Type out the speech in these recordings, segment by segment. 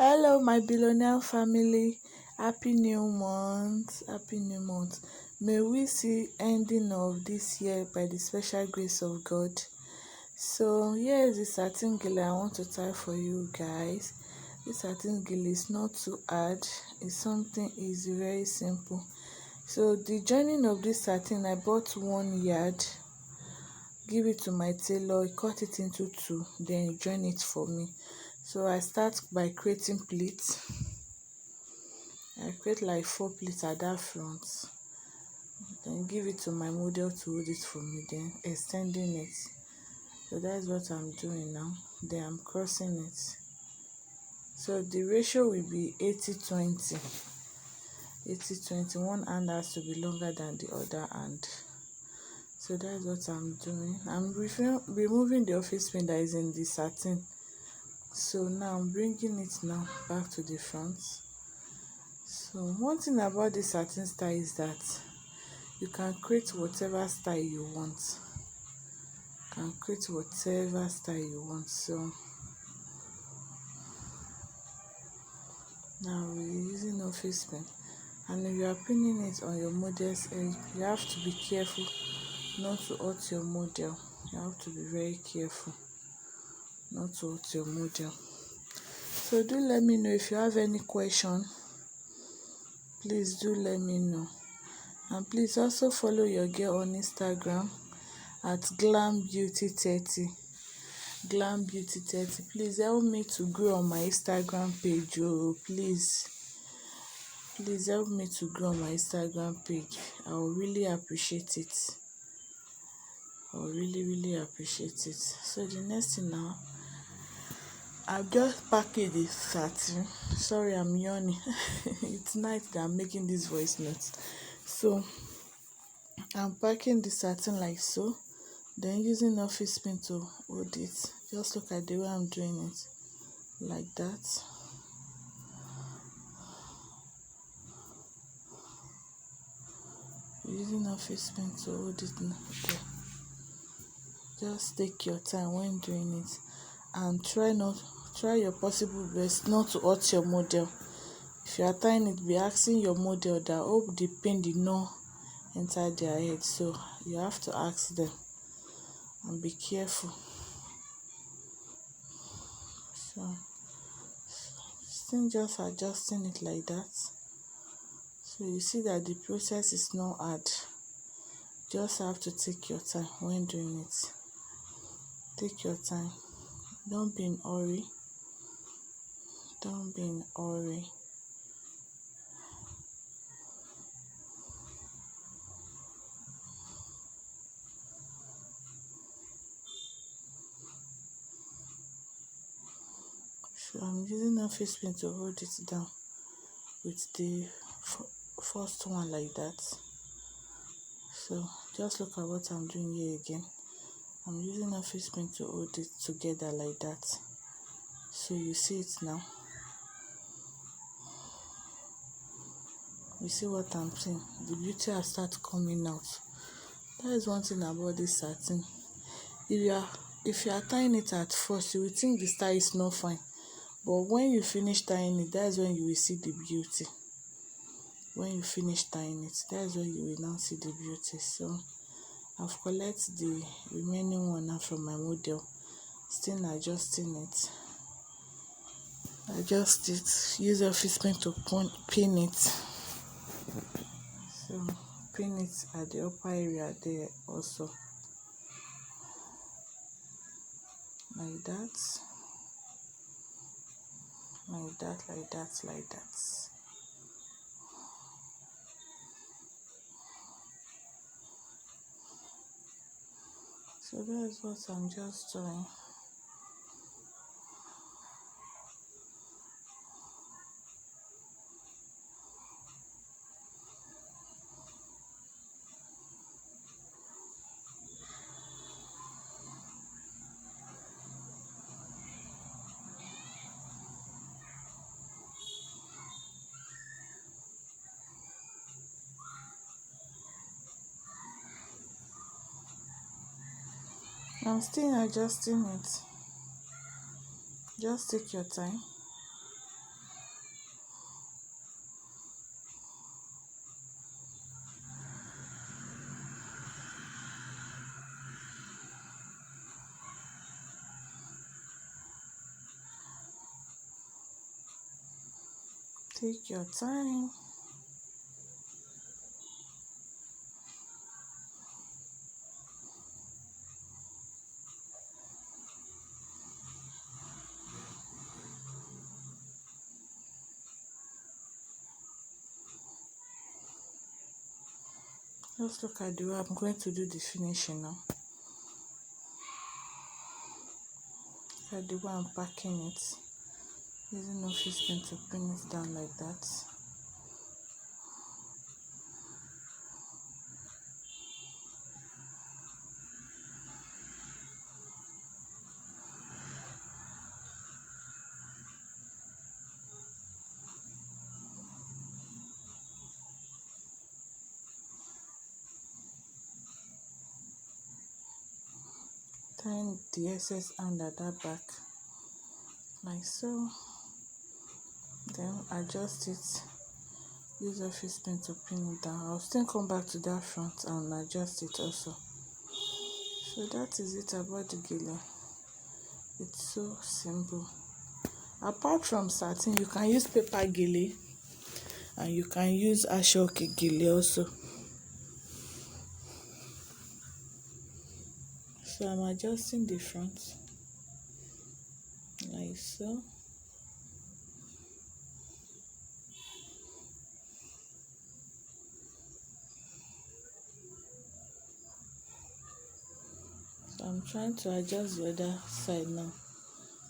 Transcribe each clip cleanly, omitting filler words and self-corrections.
Hello, my billionaire family. Happy new month. Happy new month. May we see ending of this year by the special grace of God. So here is the satin gele I want to tie for you guys. This satin gele is not too hard. It's something easy, very simple. So the joining of this satin, I bought 1 yard, give it to my tailor, he cut it into two, then he join it for me. So I start by creating pleats. I create like 4 pleats at that front, then give it to my model to hold it for me, then extending it. So that's what I'm doing now. Then I'm crossing it. So the ratio will be 80-20. 80-20. One hand has to be longer than the other hand. So that's what I'm doing. I'm removing the office pin that is in the satin. So now I'm bringing it now back to the front. So one thing about this satin style is that you can create whatever style you want. So now we're using office pen, and if you are pinning it on your model's edge, you have to be careful not to hurt your model. You have to be very careful not to hurt your model. So do let me know if you have any question. Please do let me know. And please also follow your girl on Instagram at glambeauty30. Glambeauty30. Please help me to grow on my Instagram page. Oh, please help me to grow on my Instagram page. I will really appreciate it. Really appreciate it. So the next thing now, I'm just packing the satin. Sorry, I'm yawning. It's night that I'm making this voice note. So I'm packing the satin like so, then using office pin to hold it. Just look at the way I'm doing it, like that. Using office pin to hold it there. Just take your time when doing it, and try your possible best not to hurt your model. If you are tying it, be asking your model that hope the pin did not enter their head. So you have to ask them and be careful. So still just adjusting it like that. So you see that the process is not hard. Just have to take your time when doing it. Take your time. Don't be in hurry. So I'm using office pin to hold it down with the first one like that. So just look at what I'm doing here again. I'm using office pin to hold it together like that. So you see it now. You see what I'm saying? The beauty has started coming out. That is one thing about this satin. If you are tying it at first, you will think the style is not fine. But when you finish tying it, that's when you will see the beauty. When you finish tying it, that's when you will now see the beauty. So I've collected the remaining one now from my model. Still adjusting it. Adjust it. Use office pin to pin it. So pin it at the upper area there also. Like that. Like that. So that is what I'm just doing. I'm still adjusting it. Just take your time. Take your time. Just look at the way I'm going to do the finishing now. Look at the way I'm packing it. Using office pen to pin it down like that. Tying the excess under that back like so, then adjust it. Use office pen to pin it down. I'll still come back to that front and adjust it also. So that is it about the gele. It's so simple. Apart from satin, you can use paper gele and you can use ashoke gele also. So I'm adjusting the front like so. So I'm trying to adjust the other side now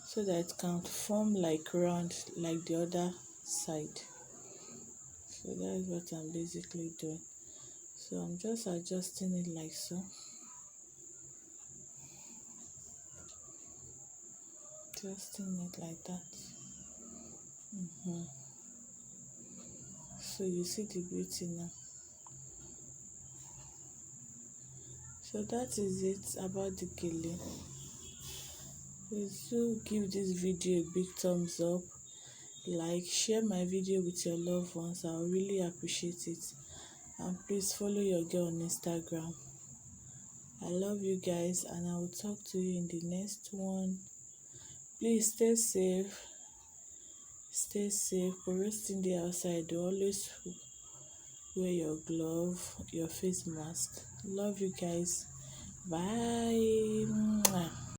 so that it can form like round like the other side. So that is what I'm basically doing. So I'm just adjusting it like so. Adjusting it like that. So you see the beauty now. So that is it about the gele. Please do give this video a big thumbs up. Like, share my video with your loved ones. I'll really appreciate it. And please follow your girl on Instagram. I love you guys and I will talk to you in the next one. Please stay safe. Stay safe. Roasting the outside. Always wear your glove, your face mask. Love you guys. Bye.